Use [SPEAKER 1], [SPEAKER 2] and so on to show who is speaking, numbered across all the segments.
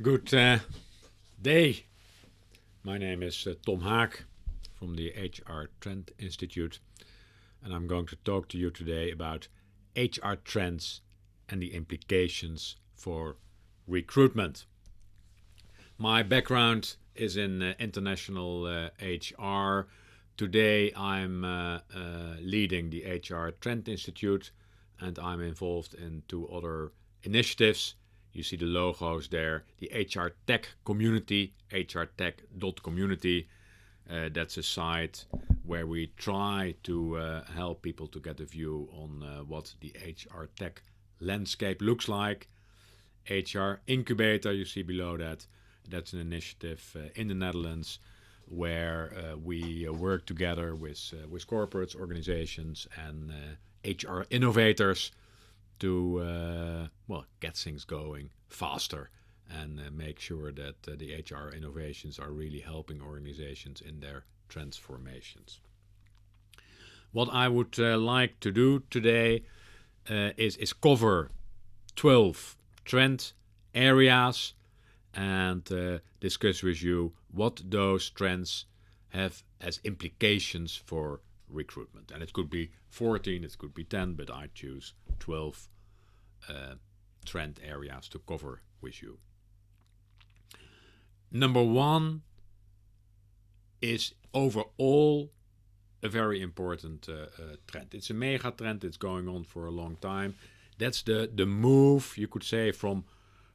[SPEAKER 1] Good day. My name is Tom Haak from the HR Trend Institute, and I'm going to talk to you today about HR trends and the implications for recruitment. My background is in international HR. Today I'm leading the HR Trend Institute, and I'm involved in two other initiatives. You see the logos there. The HR Tech Community, hrtech.community. That's a site where we try to help people to get a view on what the HR tech landscape looks like. HR Incubator, you see below that. That's an initiative in the Netherlands where we work together with corporates, organizations, and HR innovators to get things going faster and make sure that the HR innovations are really helping organizations in their transformations. What I would like to do today is cover 12 trend areas and discuss with you what those trends have as implications for recruitment. And it could be 14, it could be 10, but I choose 12 trend areas to cover with you. Number one is overall a very important trend. It's a mega trend, it's going on for a long time. That's the move, you could say, from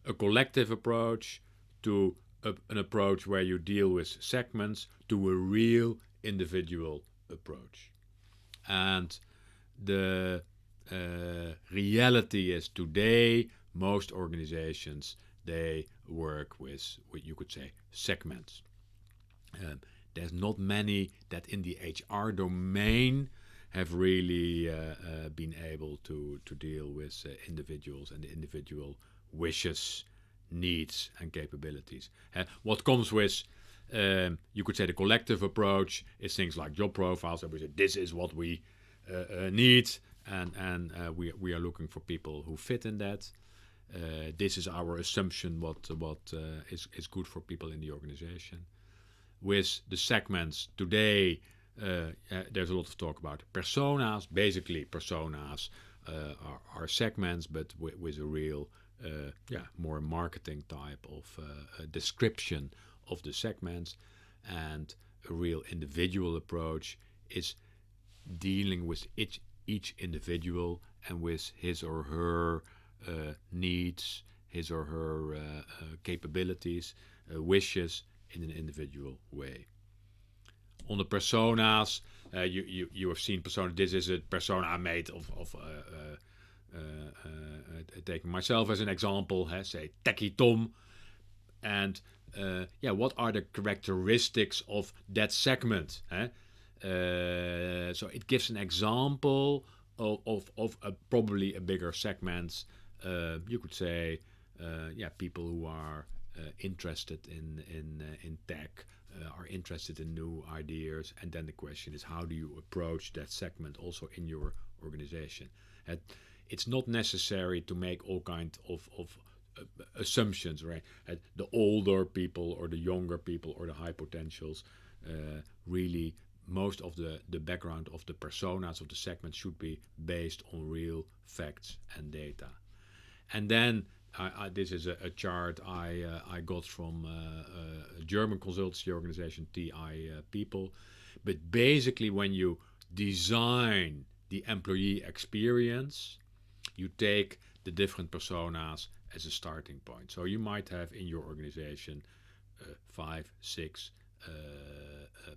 [SPEAKER 1] a collective approach to an approach where you deal with segments to a real individual approach. And the reality is today most organizations, they work with what you could say segments. There's not many that in the HR domain have really been able to deal with individuals and individual wishes, needs, and capabilities. What comes with, you could say, the collective approach is things like job profiles. And we say this is what we need, and we are looking for people who fit in that. This is our assumption what is good for people in the organization. With the segments today, there's a lot of talk about personas. Basically, personas are segments, but with a real, more marketing type of description of the segments. And a real individual approach is dealing with each individual and with his or her needs, his or her capabilities, wishes in an individual way. On the personas, you have seen persona. This is a persona I made of taking myself as an example. Say Techie Tom, and what are the characteristics of that segment? So it gives an example of probably a bigger segment. You could say, people who are interested in tech, are interested in new ideas, and then the question is, how do you approach that segment also in your organization? It's not necessary to make all kinds of assumptions, right? The older people or the younger people or the high potentials, really most of the background of the personas of the segment should be based on real facts and data. And then this is a chart I got from a German consultancy organization, TI People. But basically, when you design the employee experience, you take the different personas as a starting point. So you might have in your organization 5, 6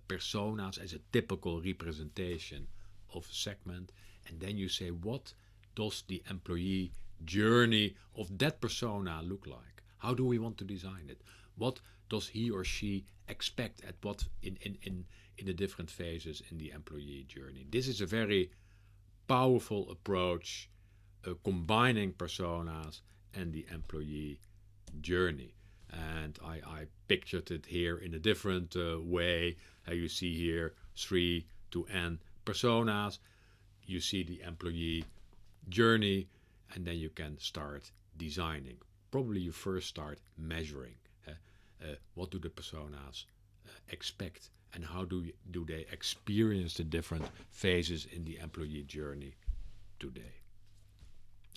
[SPEAKER 1] personas as a typical representation of a segment. And then you say, what does the employee journey of that persona look like? How do we want to design it? What does he or she expect at what in the different phases in the employee journey? This is a very powerful approach, combining personas and the employee journey. And I pictured it here in a different way. You see here 3 to n personas. You see the employee journey, and then you can start designing probably you first start measuring. What do the personas expect, and how do they experience the different phases in the employee journey today?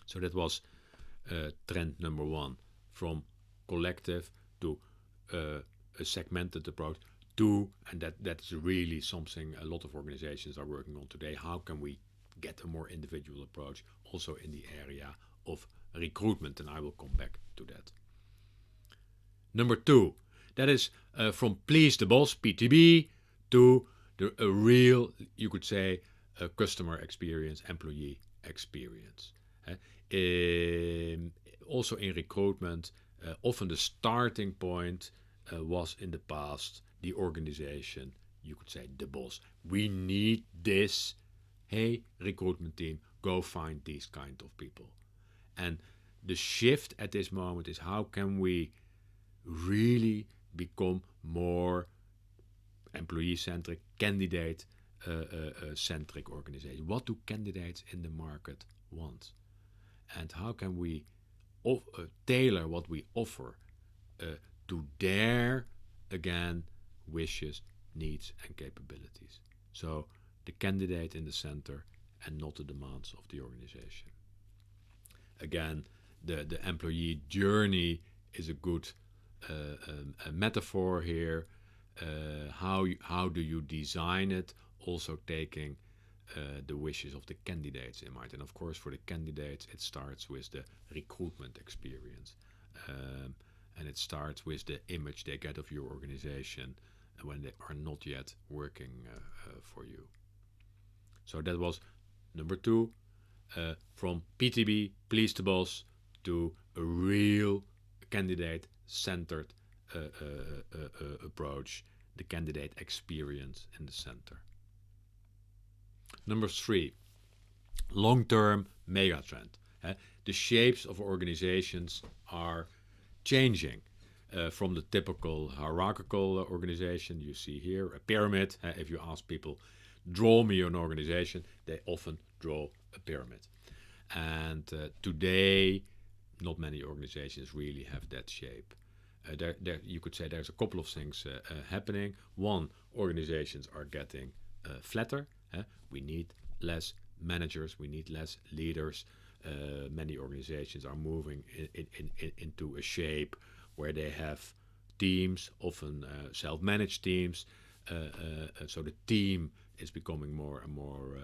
[SPEAKER 1] So that was trend number one, from collective to a segmented approach to, and that's really something a lot of organizations are working on today. How can we get a more individual approach also in the area of recruitment? And I will come back to that. Number two, that is from please the boss, PTB, to a real, you could say, customer experience, employee experience. Also in recruitment, often the starting point was in the past the organization, you could say the boss. We need this. Hey, recruitment team, go find these kind of people. And the shift at this moment is, how can we really become more employee-centric, candidate-centric organization? What do candidates in the market want? And how can we tailor what we offer to their, again, wishes, needs, and capabilities? So the candidate in the center and not the demands of the organization. Again, the employee journey is a good a metaphor here. How do you design it? Also taking the wishes of the candidates in mind. And of course, for the candidates, it starts with the recruitment experience. And it starts with the image they get of your organization when they are not yet working for you. So that was number two, from PTB, please the boss, to a real candidate-centered approach, the candidate experience in the center. Number three, long-term megatrend. The shapes of organizations are changing from the typical hierarchical organization you see here, a pyramid. If you ask people, draw me an organization, they often draw a pyramid. And today, not many organizations really have that shape. You could say there's a couple of things happening. One, organizations are getting flatter. We need less managers, we need less leaders. Many organizations are moving into a shape where they have teams, often self-managed teams. So the team is becoming more and more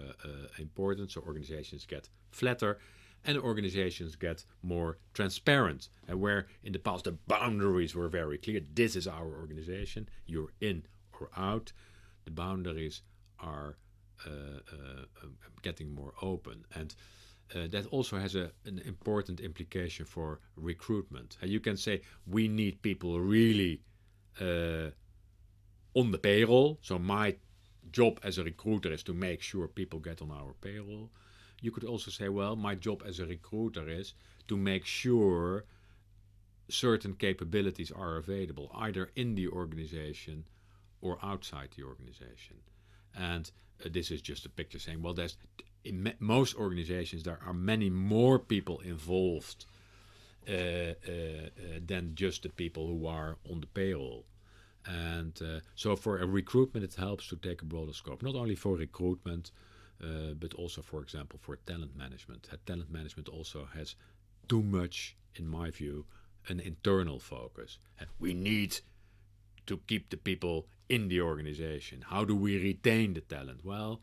[SPEAKER 1] important. So organizations get flatter and organizations get more transparent. And where in the past the boundaries were very clear, this is our organization, you're in or out, the boundaries are getting more open. And that also has an important implication for recruitment. And you can say we need people really on the payroll. So my job as a recruiter is to make sure people get on our payroll. You could also say, well, my job as a recruiter is to make sure certain capabilities are available, either in the organization or outside the organization. And this is just a picture saying, well, there's in most organizations there are many more people involved than just the people who are on the payroll. And so for a recruitment, it helps to take a broader scope, not only for recruitment, but also, for example, for talent management. Talent management also has too much, in my view, an internal focus. We need to keep the people in the organization. How do we retain the talent? Well,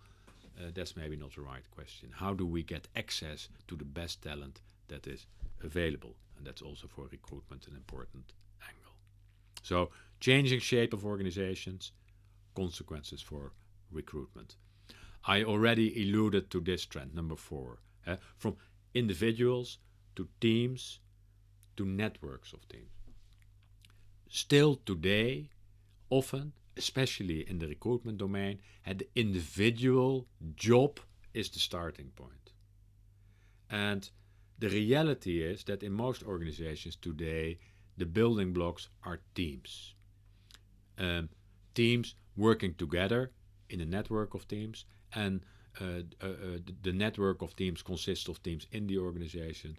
[SPEAKER 1] that's maybe not the right question. How do we get access to the best talent that is available? And that's also for recruitment an important angle. So changing shape of organizations, consequences for recruitment. I already alluded to this trend, number 4. From individuals to teams to networks of teams. Still today, often, especially in the recruitment domain, the individual job is the starting point. And the reality is that in most organizations today, the building blocks are teams. Teams working together in a network of teams, and the network of teams consists of teams in the organization,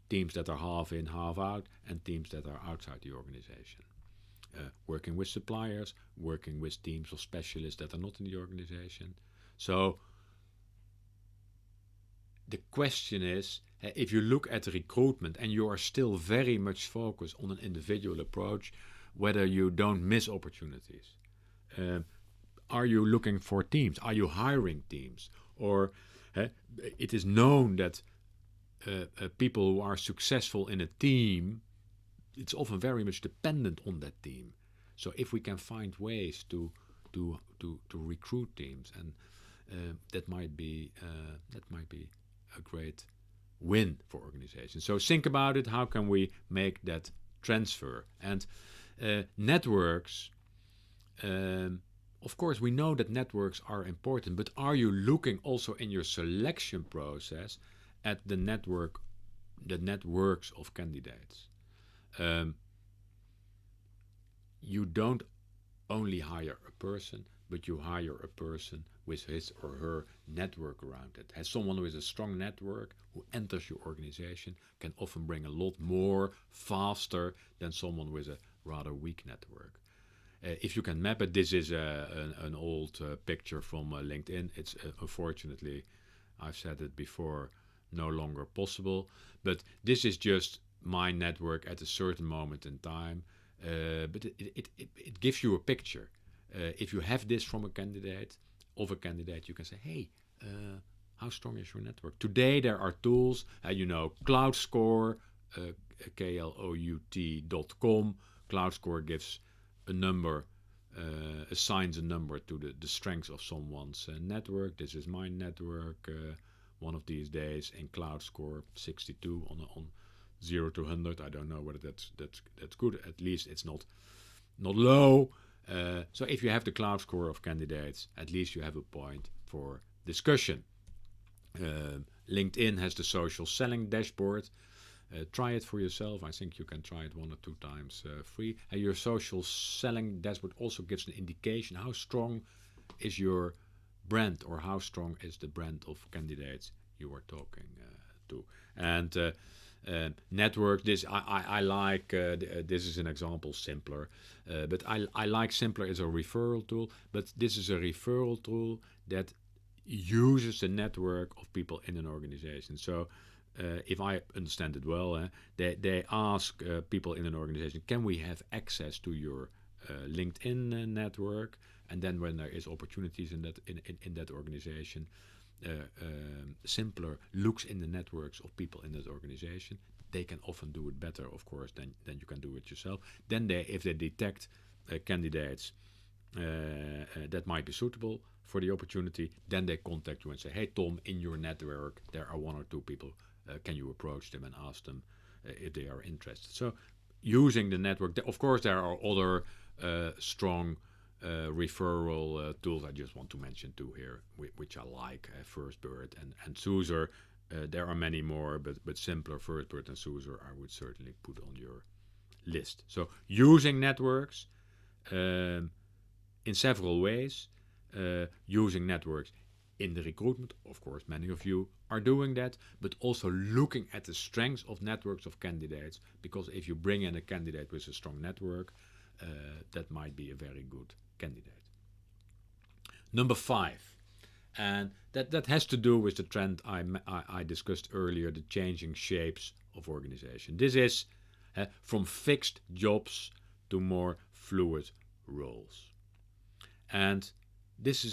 [SPEAKER 1] teams that are half in, half out, and teams that are outside the organization. Working with suppliers, working with teams of specialists that are not in the organization. So the question is, if you look at recruitment and you are still very much focused on an individual approach, whether you don't miss opportunities. Are you looking for teams? Are you hiring teams? Or it is known that people who are successful in a team, it's often very much dependent on that team. So if we can find ways to recruit teams, and that might be a great win for organizations. So think about it. How can we make that transfer? And networks. Of course, we know that networks are important, but are you looking also in your selection process at the networks of candidates? You don't only hire a person, but you hire a person with his or her network around it. Has someone with a strong network who enters your organization can often bring a lot more faster than someone with a rather weak network. If you can map it, this is an old picture from LinkedIn. It's unfortunately, I've said it before, no longer possible. But this is just my network at a certain moment in time. But it gives you a picture. If you have this from a candidate, you can say, hey, how strong is your network? Today there are tools, CloudScore, Klout.com. CloudScore gives a number, assigns a number to the strengths of someone's network. This is my network. One of these days in CloudScore, 62 on 0 to 100. I don't know whether that's good. At least it's not low. So if you have the CloudScore of candidates, at least you have a point for discussion. LinkedIn has the social selling dashboard. Try it for yourself. I think you can try it 1 or 2 times free. And your social selling dashboard also gives an indication how strong is your brand, or how strong is the brand of candidates you are talking to. And network, this I like. This is an example, Simpler. But I like Simpler as a referral tool. But this is a referral tool that uses the network of people in an organization. So if I understand it well, they ask people in an organization, can we have access to your LinkedIn network? And then when there is opportunities in that organization, Simpler looks in the networks of people in that organization. They can often do it better, of course, than you can do it yourself. Then if they detect candidates that might be suitable for the opportunity, then they contact you and say, hey, Tom, in your network, there are 1 or 2 people. Can you approach them and ask them if they are interested? So using the network, of course, there are other strong referral tools I just want to mention too here, which I like, Firstbird and SUSE. There are many more, but Simpler, Firstbird, and SUSE I would certainly put on your list. So using networks in several ways, using networks in the recruitment, of course, many of you are doing that, but also looking at the strengths of networks of candidates, because if you bring in a candidate with a strong network, that might be a very good candidate. Number 5, and that has to do with the trend I discussed earlier, the changing shapes of organization. This is from fixed jobs to more fluid roles. And this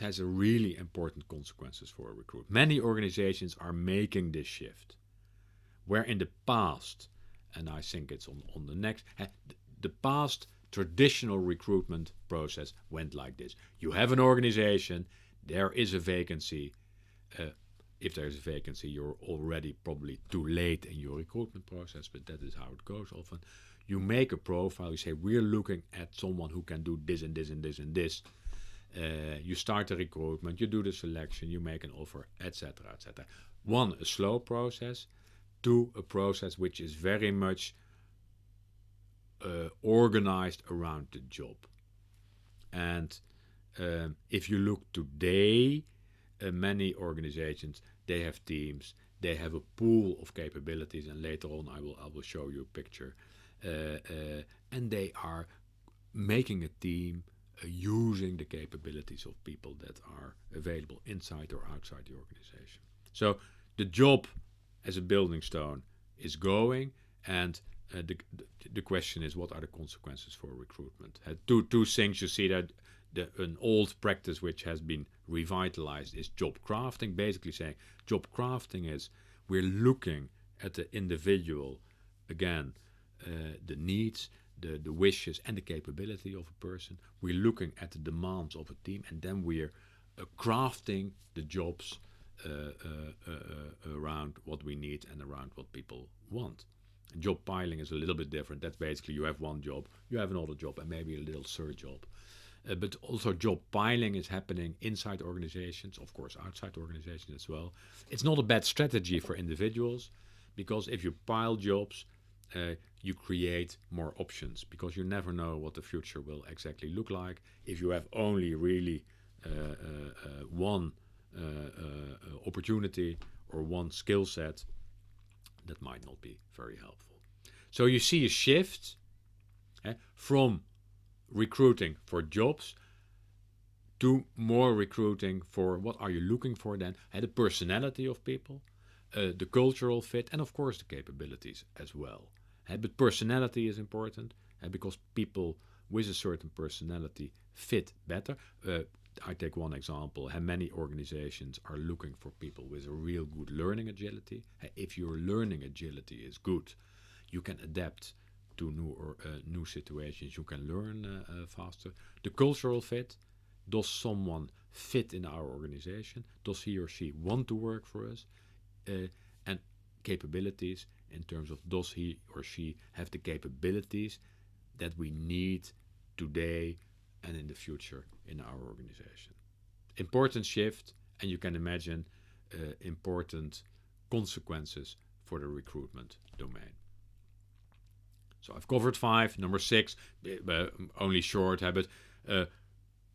[SPEAKER 1] has a really important consequences for a recruit. Many organizations are making this shift, where in the past, and I think it's on the next, the past traditional recruitment process went like this. You have an organization, there is a vacancy. If there is a vacancy, you're already probably too late in your recruitment process, but that is how it goes often. You make a profile, you say, we're looking at someone who can do this and this and this and this. You start the recruitment, you do the selection, you make an offer, etc., etc. 1, a slow process. 2, a process which is very much organized around the job. And if you look today, many organizations, they have teams, they have a pool of capabilities, and later on I will show you a picture. And they are making a team using the capabilities of people that are available inside or outside the organization. So the job as a building stone is going, and the question is, what are the consequences for recruitment? Two things you see that an old practice which has been revitalized is job crafting. Basically saying job crafting is we're looking at the individual, again, the needs, the wishes and the capability of a person. We're looking at the demands of a team, and then we're crafting the jobs around what we need and around what people want. Job piling is a little bit different. That's basically you have one job, you have another job, and maybe a little third job. But also job piling is happening inside organizations, of course outside organizations as well. It's not a bad strategy for individuals, because if you pile jobs, you create more options, because you never know what the future will exactly look like. If you have only really one opportunity or one skill set, that might not be very helpful. So you see a shift from recruiting for jobs to more recruiting for what are you looking for then, the personality of people, the cultural fit, and of course the capabilities as well. But personality is important, because people with a certain personality fit better. I take one example. Many organizations are looking for people with a real good learning agility. If your learning agility is good, you can adapt to new situations. You can learn faster. The cultural fit. Does someone fit in our organization? Does he or she want to work for us? And capabilities in terms of, does he or she have the capabilities that we need today and in the future in our organization? Important shift, and you can imagine important consequences for the recruitment domain. So I've covered 5. Number 6, only short, but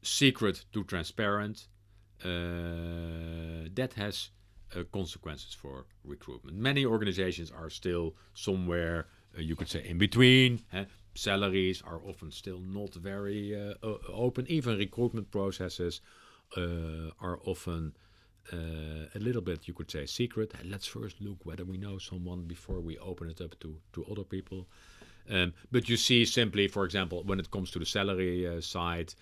[SPEAKER 1] secret to transparent. That has consequences for recruitment. Many organizations are still somewhere, you could say, in between. Salaries are often still not very open. Even recruitment processes are often a little bit, you could say, secret. Let's first look whether we know someone before we open it up to other people. But you see simply, for example, when it comes to the salary side,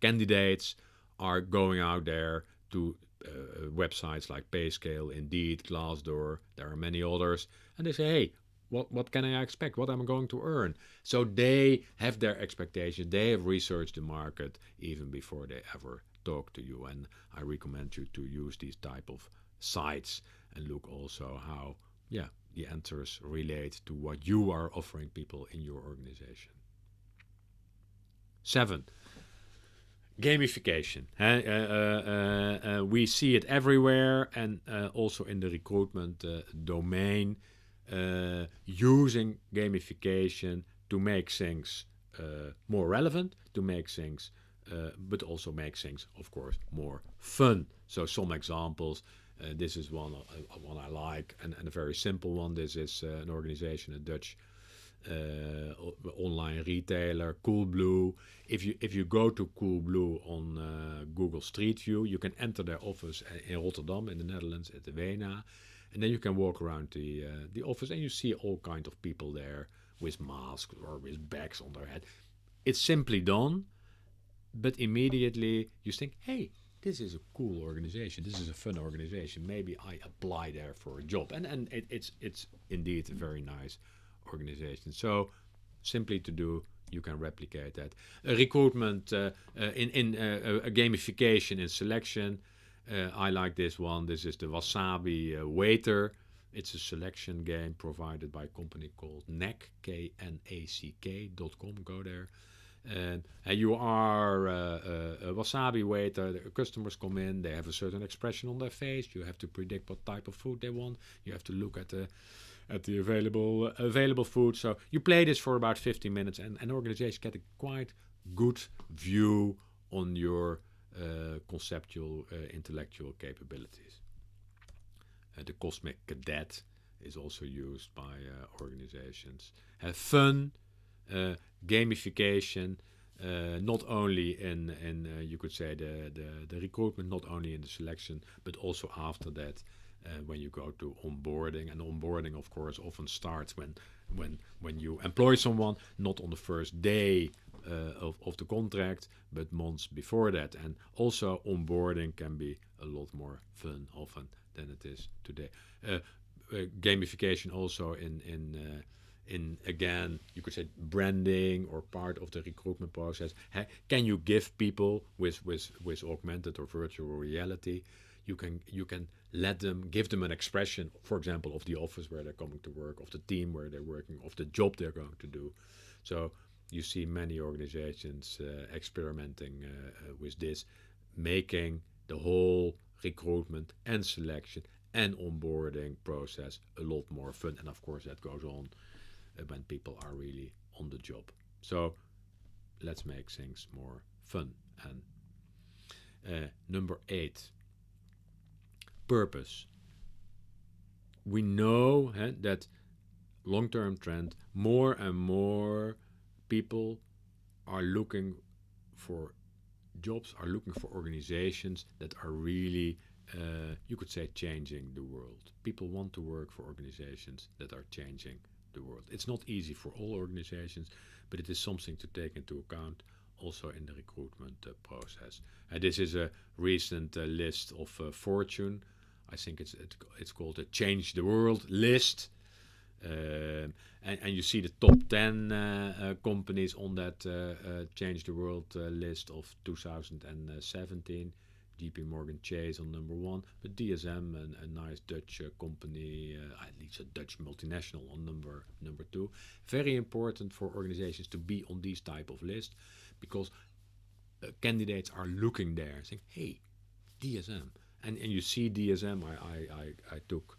[SPEAKER 1] candidates are going out there to websites like PayScale, Indeed, Glassdoor, there are many others, and they say, hey, what can I expect? What am I going to earn? So they have their expectations. They have researched the market even before they ever talk to you. And I recommend you to use these type of sites and look also how the answers relate to what you are offering people in your organization. 7. Gamification. We see it everywhere, and also in the recruitment domain, using gamification to make things more relevant, to make things, but also make things, of course, more fun. So some examples. This is one I like, and a very simple one. This is an organization, a Dutch online retailer, Coolblue. If you go to Coolblue on Google Street View, you can enter their office in Rotterdam, in the Netherlands, at the Wena, and then you can walk around the office, and you see all kinds of people there with masks or with bags on their head. It's simply done, but immediately you think, hey, this is a cool organization. This is a fun organization. Maybe I apply there for a job, and it's indeed a very nice organization. So simply to do, you can replicate that. Recruitment in a gamification in selection. I like this one. This is the Wasabi Waiter. It's a selection game provided by a company called Knack, KNACK.com. Go there. And you are a Wasabi waiter. The customers come in. They have a certain expression on their face. You have to predict what type of food they want. You have to look at the available food. So you play this for about 15 minutes, and an organization get a quite good view on your conceptual, intellectual capabilities. The cosmic cadet is also used by organizations. Have fun, gamification, not only in you could say the recruitment, not only in the selection, but also after that when you go to onboarding. And onboarding, of course, often starts when you employ someone, not on the first day of the contract, but months before that. And also onboarding can be a lot more fun often than it is today. Gamification also in again, you could say branding or part of the recruitment process. Can you give people with augmented or virtual reality, you can give them an expression, for example, of the office where they're coming to work, of the team where they're working, of the job they're going to do. So you see many organizations experimenting with this, making the whole recruitment and selection and onboarding process a lot more fun. And of course that goes on when people are really on the job. So let's make things more fun. And number 8, purpose. We know that long-term trend, more and more people are looking for jobs, are looking for organizations that are really, you could say, changing the world. People want to work for organizations that are changing the world. It's not easy for all organizations, but it is something to take into account also in the recruitment process. And this is a recent list of Fortune. I think it's called a Change the World list. And you see the top 10 companies on that Change the World list of 2017. JP Morgan Chase on number 1, but DSM, a nice Dutch company, at least a Dutch multinational, on number 2. Very important for organizations to be on these type of lists, because candidates are looking there saying, hey, DSM. And you see DSM, I took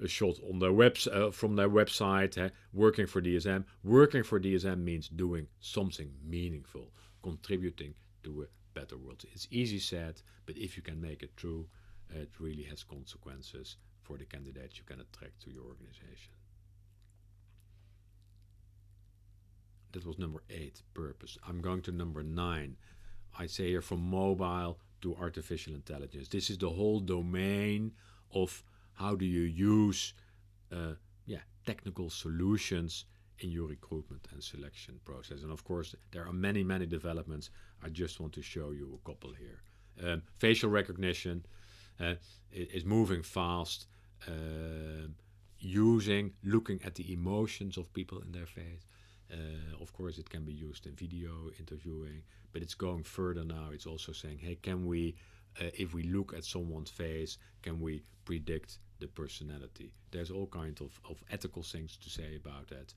[SPEAKER 1] a shot on their from their website, working for DSM. Working for DSM means doing something meaningful, contributing to a better world. It's easy said, but if you can make it true, it really has consequences for the candidates you can attract to your organization. That was number 8, purpose. I'm going to number 9. I say here from mobile to artificial intelligence. This is the whole domain of how do you use technical solutions in your recruitment and selection process. And of course, there are many developments. I just want to show you a couple here. Facial recognition is moving fast, looking at the emotions of people in their face. Of course, it can be used in video interviewing, but it's going further now. It's also saying, hey, can we, if we look at someone's face, can we predict the personality? There's all kinds of ethical things to say about that.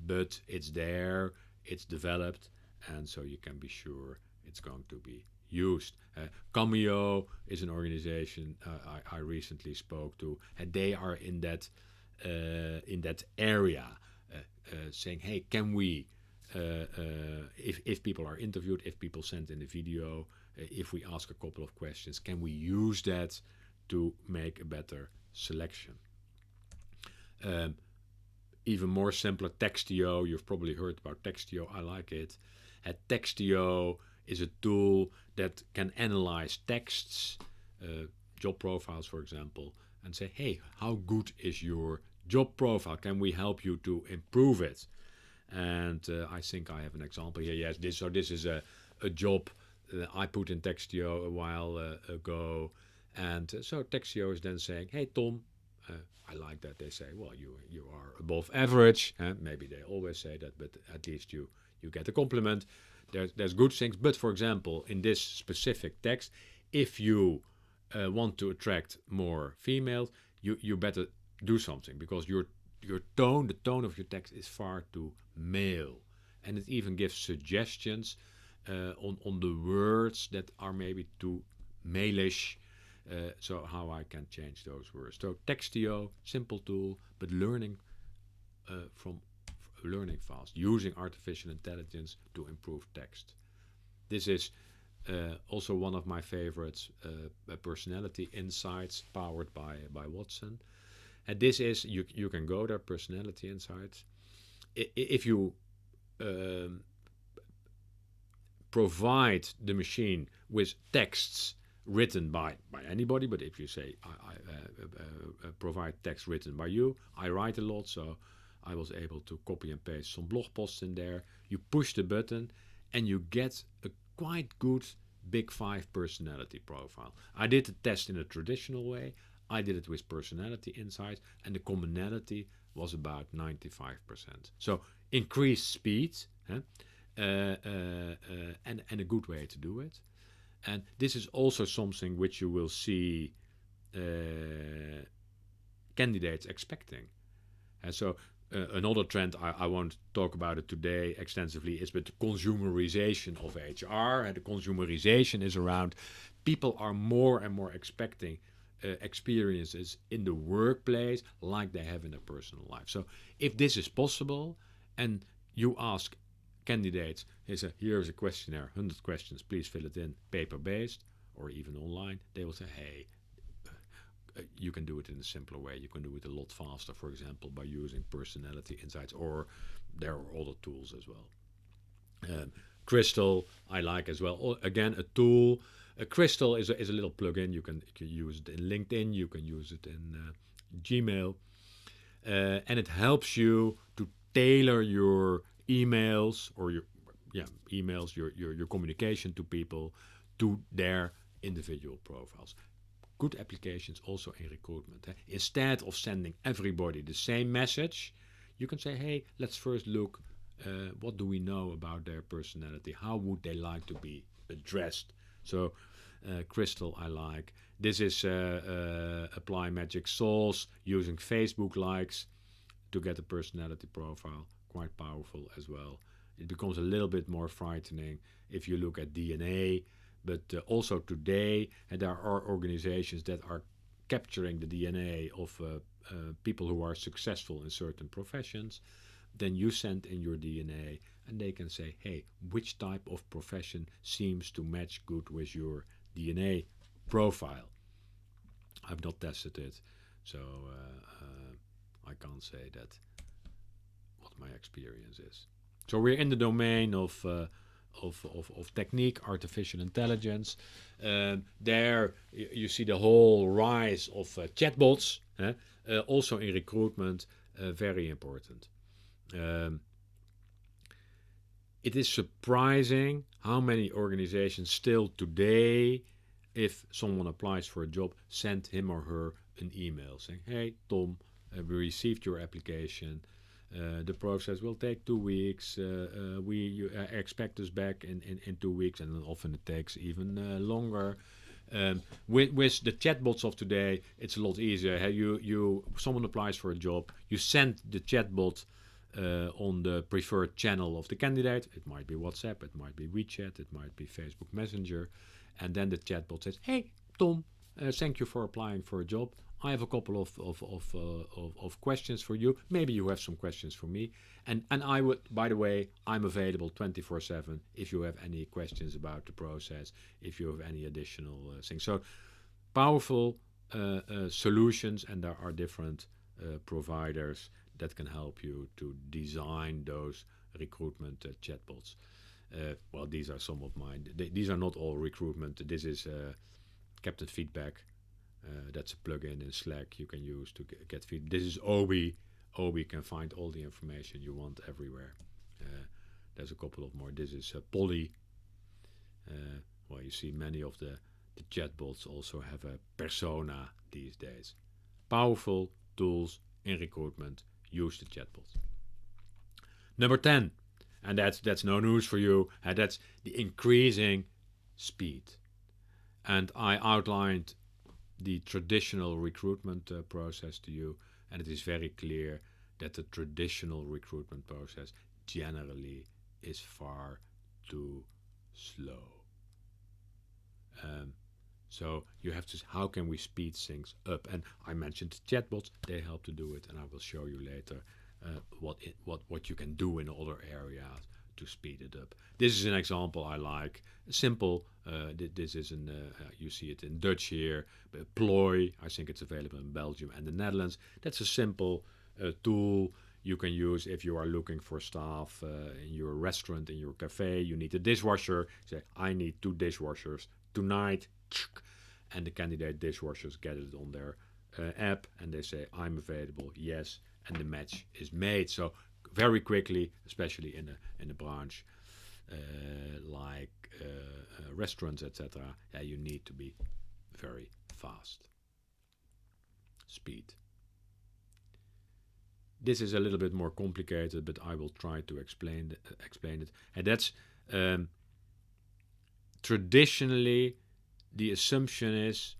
[SPEAKER 1] But it's there, it's developed, and so you can be sure it's going to be used. Cameo is an organization I recently spoke to, and they are in that area, saying, hey, can we, if people are interviewed, if people send in the video, if we ask a couple of questions, can we use that to make a better selection? Even more simpler, Textio. You've probably heard about Textio. I like it. Textio is a tool that can analyze texts, job profiles, for example, and say, hey, how good is your job profile? Can we help you to improve it? And I think I have an example here. Yes, this is a job I put in Textio a while ago. And so Textio is then saying, hey, Tom, I like that they say, well, you are above average. Maybe they always say that, but at least you get a compliment. There's good things. But for example, in this specific text, if you want to attract more females, you better do something, because your tone, the tone of your text is far too male. And it even gives suggestions on the words that are maybe too malish. So how I can change those words. So Textio, simple tool, but learning fast, using artificial intelligence to improve text. This is Also one of my favorites, Personality Insights, powered by Watson. And this is, you can go there, Personality Insights. If you provide the machine with texts written by anybody, but if you say I provide text written by you, I write a lot, so I was able to copy and paste some blog posts in there. You push the button and you get a quite good Big Five personality profile. I did the test in a traditional way. I did it with Personality Insights, and the commonality was about 95%. So increased speed, and a good way to do it. And this is also something which you will see candidates expecting. And so another trend, I won't talk about it today extensively, is but the consumerization of HR. And the consumerization is around people are more and more expecting experiences in the workplace like they have in their personal life. So if this is possible, and you ask candidates, here's a questionnaire, 100 questions, please fill it in, paper-based or even online, they will say, hey, you can do it in a simpler way. You can do it a lot faster, for example, by using Personality Insights, or there are other tools as well. Crystal, I like as well. Again, a tool. Crystal is a little plugin. You can use it in LinkedIn. You can use it in Gmail. And it helps you to tailor your emails or your communication to people to their individual profiles. Good applications also in recruitment. Instead of sending everybody the same message, you can say, hey, let's first look, what do we know about their personality? How would they like to be addressed? So Crystal, I like. This is Apply Magic Sauce, using Facebook likes to get a personality profile. Quite powerful as well. It becomes a little bit more frightening if you look at DNA. But also today, there are organizations that are capturing the DNA of people who are successful in certain professions. Then you send in your DNA and they can say, hey, which type of profession seems to match good with your DNA profile? I've not tested it, so I can't say that what my experience is. So we're in the domain of technique, artificial intelligence. There you see the whole rise of chatbots, also in recruitment, very important. It is surprising how many organizations still today, if someone applies for a job, send him or her an email saying, hey, Tom, we received your application. The process will take 2 weeks. You expect us back in 2 weeks, and often it takes even longer. With the chatbots of today, it's a lot easier. Someone applies for a job, you send the chatbot on the preferred channel of the candidate. It might be WhatsApp, it might be WeChat, it might be Facebook Messenger, and then the chatbot says, "Hey, Tom, thank you for applying for a job. I have a couple of questions for you. Maybe you have some questions for me. And I would, by the way, I'm available 24/7 if you have any questions about the process, if you have any additional things." So powerful solutions, and there are different providers that can help you to design those recruitment chatbots. Well, these are some of mine. These are not all recruitment. This is Captain Feedback. That's a plugin in Slack you can use to get feedback. This is Obi. Obi can find all the information you want everywhere. There's a couple of more. This is Polly. Well, you see many of the chatbots also have a persona these days. Powerful tools in recruitment. Use the chatbots. Number 10, and that's no news for you, and that's the increasing speed. And I outlined the traditional recruitment process to you, and it is very clear that the traditional recruitment process generally is far too slow. So you have to, how can we speed things up? And I mentioned chatbots, they help to do it, and I will show you later what you can do in other areas to speed it up. This is an example I like. Simple. This is you see it in Dutch here. Ploy. I think it's available in Belgium and the Netherlands. That's a simple tool you can use if you are looking for staff in your restaurant, in your cafe. You need a dishwasher. Say, I need 2 dishwashers tonight. And the candidate dishwashers get it on their app and they say, I'm available, yes, and the match is made. So very quickly, especially in a branch like restaurants, etc., you need to be very fast. Speed. This is a little bit more complicated, but I will try to explain it. And that's traditionally the assumption is,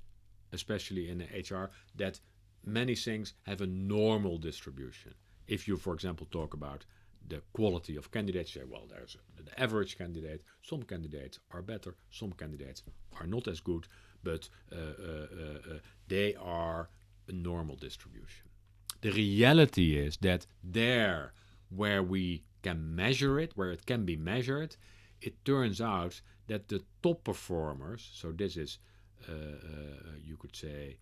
[SPEAKER 1] especially in HR, that many things have a normal distribution. If you, for example, talk about the quality of candidates, say, well, there's the average candidate. Some candidates are better, some candidates are not as good, but they are a normal distribution. The reality is that there, where we can measure it, where it can be measured, it turns out that the top performers, so this is, you could say,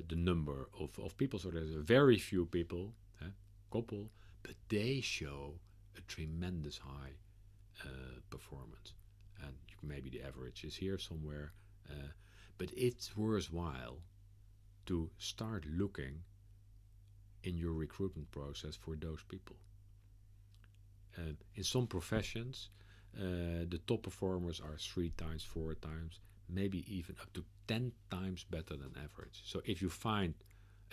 [SPEAKER 1] the number of people, so there's very few people, couple, but they show a tremendous high performance. And maybe the average is here somewhere, but it's worthwhile to start looking in your recruitment process for those people. In some professions, the top performers are 3 times, 4 times, maybe even up to 10 times better than average. So if you find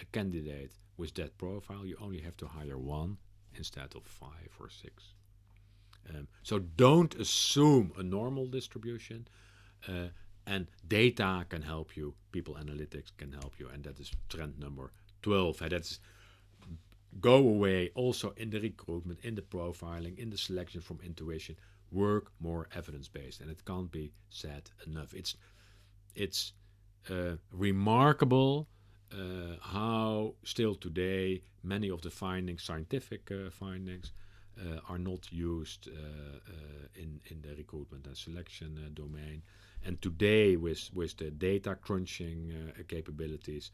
[SPEAKER 1] a candidate with that profile, you only have to hire 1 instead of 5 or 6. So don't assume a normal distribution, and data can help you, people analytics can help you, and that is trend number 12. That's go away also in the recruitment, in the profiling, in the selection from intuition. Work more evidence-based, and it can't be said enough. It's remarkable how still today many of the findings, scientific findings, are not used in the recruitment and selection domain. And today, with the data crunching capabilities,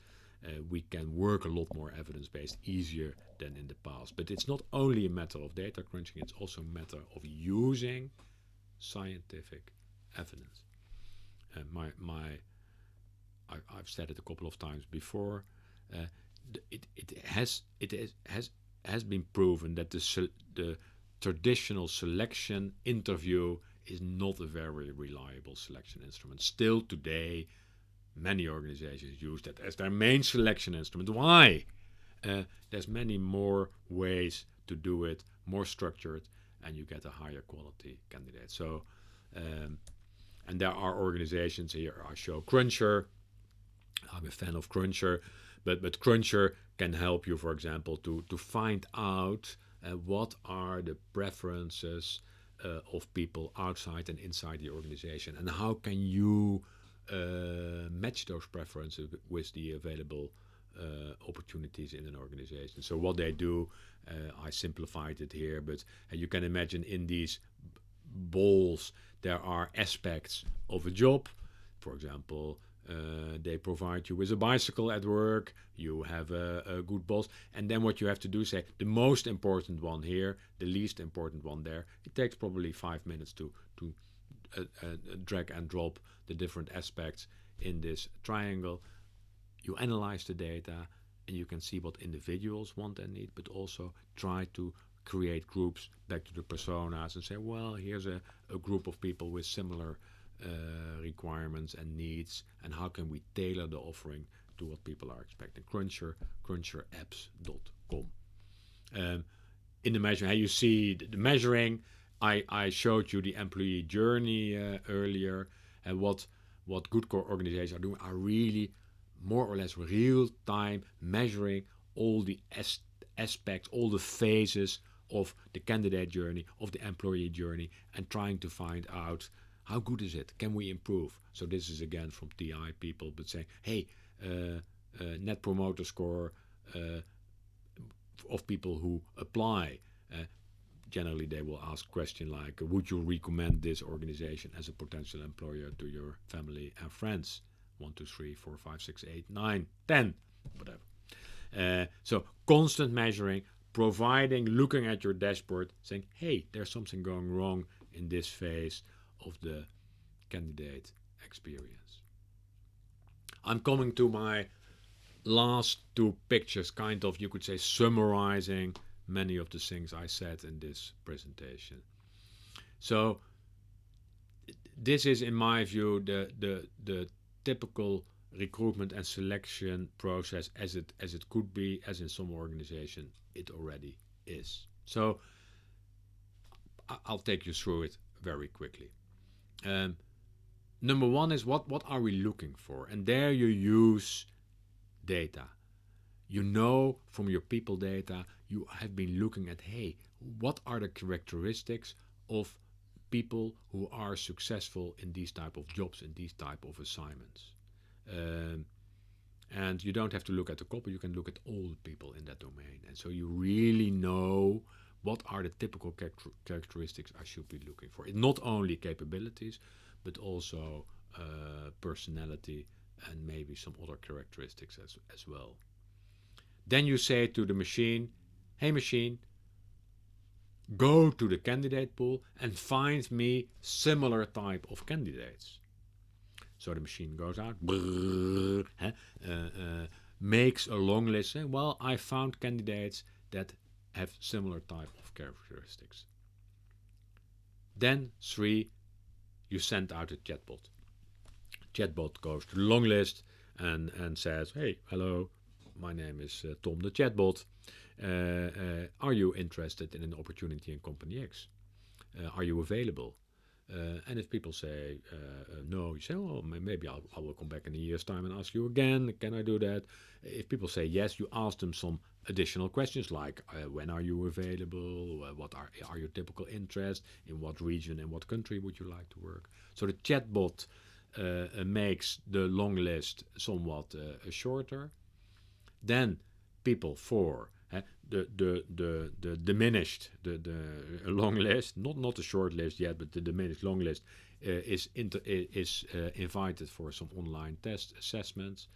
[SPEAKER 1] we can work a lot more evidence-based, easier than in the past. But it's not only a matter of data crunching, it's also a matter of using scientific evidence. I've said it a couple of times before. It has been proven that the traditional selection interview is not a very reliable selection instrument. Still today, many organizations use that as their main selection instrument. Why? There's many more ways to do it, more structured, and you get a higher quality candidate. So, and there are organizations here. I show Cruncher. I'm a fan of Cruncher, but Cruncher can help you, for example, to find out what are the preferences of people outside and inside the organization, and how can you match those preferences with the available opportunities in an organization. So what they do, I simplified it here, but you can imagine in these balls there are aspects of a job. For example, they provide you with a bicycle at work, you have a good boss, and then what you have to do is say the most important one here, the least important one there. It takes probably 5 minutes to drag and drop the different aspects in this triangle. You analyze the data and you can see what individuals want and need, but also try to create groups back to the personas and say, well, here's a group of people with similar requirements and needs, and how can we tailor the offering to what people are expecting. cruncherapps.com. In the measuring, you see the measuring. I showed you the employee journey earlier, and what good organizations are doing are really more or less real-time measuring all the aspects, all the phases of the candidate journey, of the employee journey, and trying to find out how good is it, can we improve. So this is again from TI people, but saying, hey, net promoter score of people who apply, generally they will ask questions like, would you recommend this organization as a potential employer to your family and friends? 1, 2, 3, 4, 5, 6, 8, 9, 10, whatever. So constant measuring, providing, looking at your dashboard, saying, hey, there's something going wrong in this phase of the candidate experience. I'm coming to my last two pictures, kind of, you could say, summarizing many of the things I said in this presentation. So this is, in my view, the typical recruitment and selection process as it could be, as in some organization it already is. So I'll take you through it very quickly. Number one is what are we looking for? And there you use data. You know from your people data, you have been looking at, hey, what are the characteristics of people who are successful in these type of jobs, in these type of assignments. And you don't have to look at the couple, you can look at all the people in that domain. And so you really know what are the typical characteristics I should be looking for. It's not only capabilities, but also personality and maybe some other characteristics as well. Then you say to the machine, hey machine, go to the candidate pool and find me similar type of candidates. So the machine goes out, makes a long list. Well, I found candidates that have similar type of characteristics. Then 3, you send out a chatbot. Chatbot goes to the long list and says, hey, hello, my name is Tom the chatbot. Are you interested in an opportunity in company X? Are you available? And if people say no, you say, well, maybe I will come back in a year's time and ask you again, can I do that? If people say yes, you ask them some additional questions like when are you available? What are your typical interests? In what region and what country would you like to work? So the chatbot makes the long list somewhat shorter. Then people 4, the diminished, the long list, not the short list yet, but the diminished long list is invited for some online test assessments,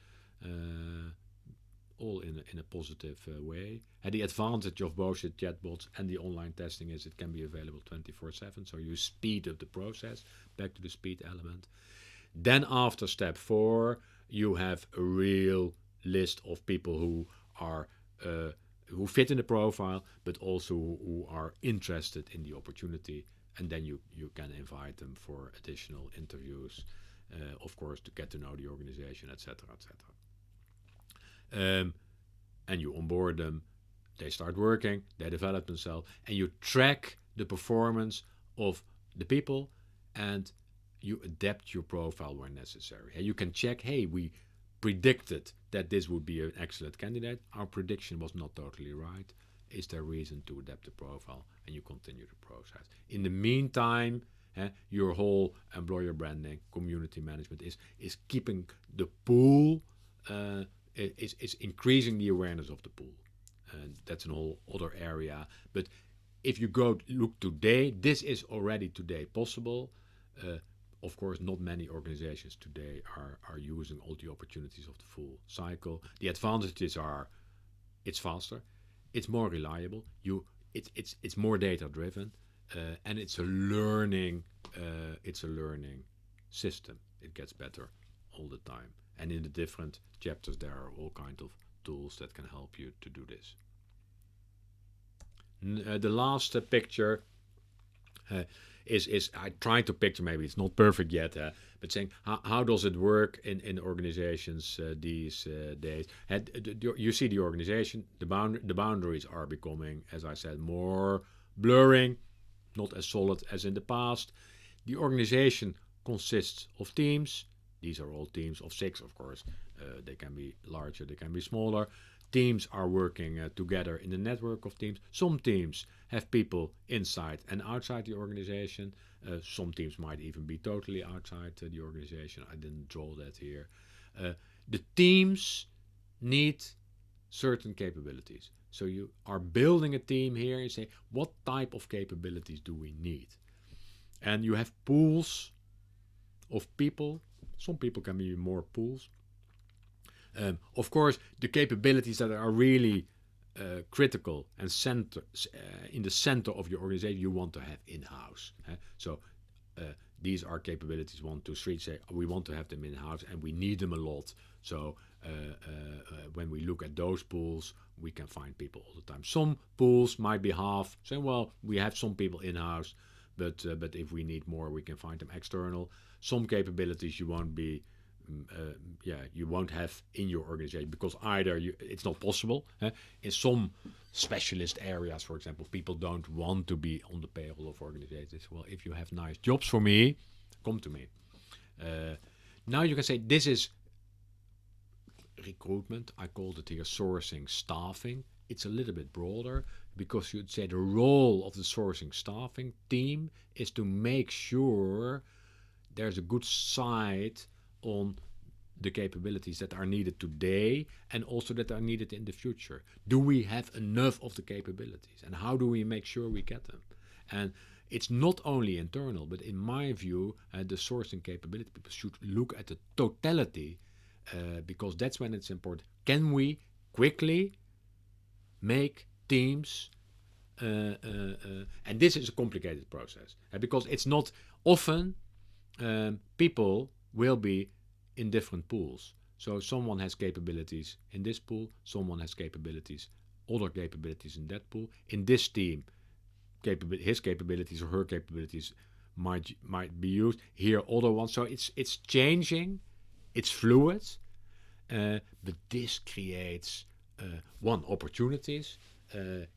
[SPEAKER 1] all in a positive way. And the advantage of both the chatbots and the online testing is it can be available 24/7, so you speed up the process, back to the speed element. Then after step 4, you have a real list of people who are who fit in the profile, but also who are interested in the opportunity, and then you can invite them for additional interviews, of course, to get to know the organization, etc., etc. And you onboard them, they start working, they develop themselves, and you track the performance of the people, and you adapt your profile where necessary. And you can check, hey, we predicted that this would be an excellent candidate. Our prediction was not totally right. Is there reason to adapt the profile? And you continue the process. In the meantime, your whole employer branding, community management is keeping the pool, is increasing the awareness of the pool. And that's a whole other area. But if you go look today, this is already today possible. Of course, not many organizations today are using all the opportunities of the full cycle. The advantages are it's faster, it's more reliable, it's more data driven, and it's a learning system. It gets better all the time. And in the different chapters, there are all kinds of tools that can help you to do this. The last picture is I try to picture, maybe it's not perfect yet, but saying how does it work in organizations these days? You see the organization, the boundaries are becoming, as I said, more blurring, not as solid as in the past. The organization consists of teams. These are all teams of 6, of course. They can be larger, they can be smaller. Teams are working together in a network of teams. Some teams have people inside and outside the organization. Some teams might even be totally outside the organization. I didn't draw that here. The teams need certain capabilities. So you are building a team here. You say, what type of capabilities do we need? And you have pools of people. Some people can be more pools. Of course, the capabilities that are really critical and in the center of your organization, you want to have in-house. So these are capabilities 1, 2, 3. Say we want to have them in-house and we need them a lot. So when we look at those pools, we can find people all the time. Some pools might be half. Say, well, we have some people in-house, but if we need more, we can find them external. Some capabilities you won't be. You won't have in your organization because either it's not possible. In some specialist areas, for example, people don't want to be on the payroll of organizations. Well, if you have nice jobs for me, come to me. Now you can say this is recruitment. I called it here sourcing staffing. It's a little bit broader because you'd say the role of the sourcing staffing team is to make sure there's a good side on the capabilities that are needed today and also that are needed in the future. Do we have enough of the capabilities? And how do we make sure we get them? And it's not only internal, but in my view, the sourcing capability people should look at the totality because that's when it's important. Can we quickly make teams and this is a complicated process because it's not often people will be in different pools. So someone has capabilities in this pool, someone has other capabilities in that pool. In this team, his capabilities or her capabilities might be used. Here, other ones. So it's changing, it's fluid, but this creates opportunities.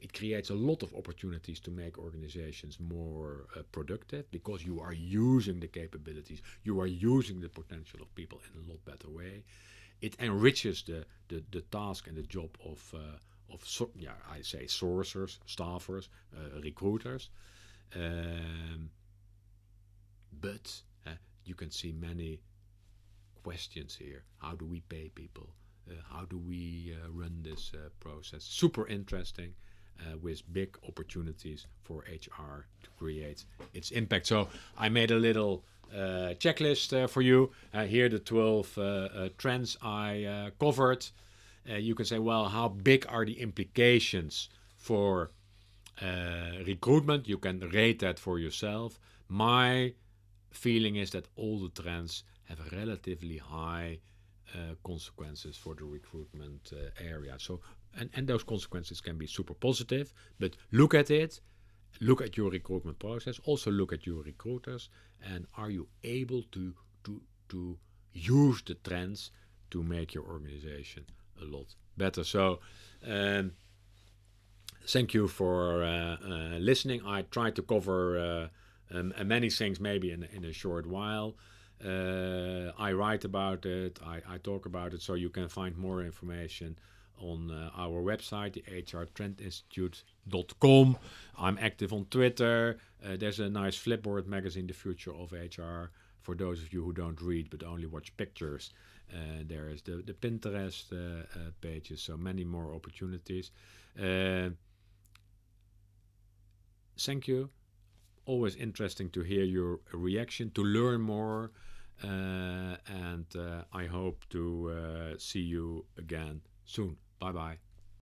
[SPEAKER 1] It creates a lot of opportunities to make organizations more productive because you are using the capabilities, you are using the potential of people in a lot better way. It enriches the task and the job of I say sourcers, staffers, recruiters. But you can see many questions here. How do we pay people? How do we run this process? Super interesting with big opportunities for HR to create its impact. So I made a little checklist for you. Here are the 12 trends I covered. You can say, well, how big are the implications for recruitment? You can rate that for yourself. My feeling is that all the trends have relatively high consequences for the recruitment area. So, and those consequences can be super positive, but look at it, look at your recruitment process, also look at your recruiters, and are you able to use the trends to make your organization a lot better. So, thank you for listening. I tried to cover many things maybe in a short while. I write about it, I talk about it, so you can find more information on our website, the hrtrendinstitute.com. I'm active on Twitter. There's a nice Flipboard magazine, The Future of HR, for those of you who don't read but only watch pictures. There is the Pinterest pages, so many more opportunities. Thank you. Always interesting to hear your reaction, to learn more, and I hope to see you again soon. Bye-bye.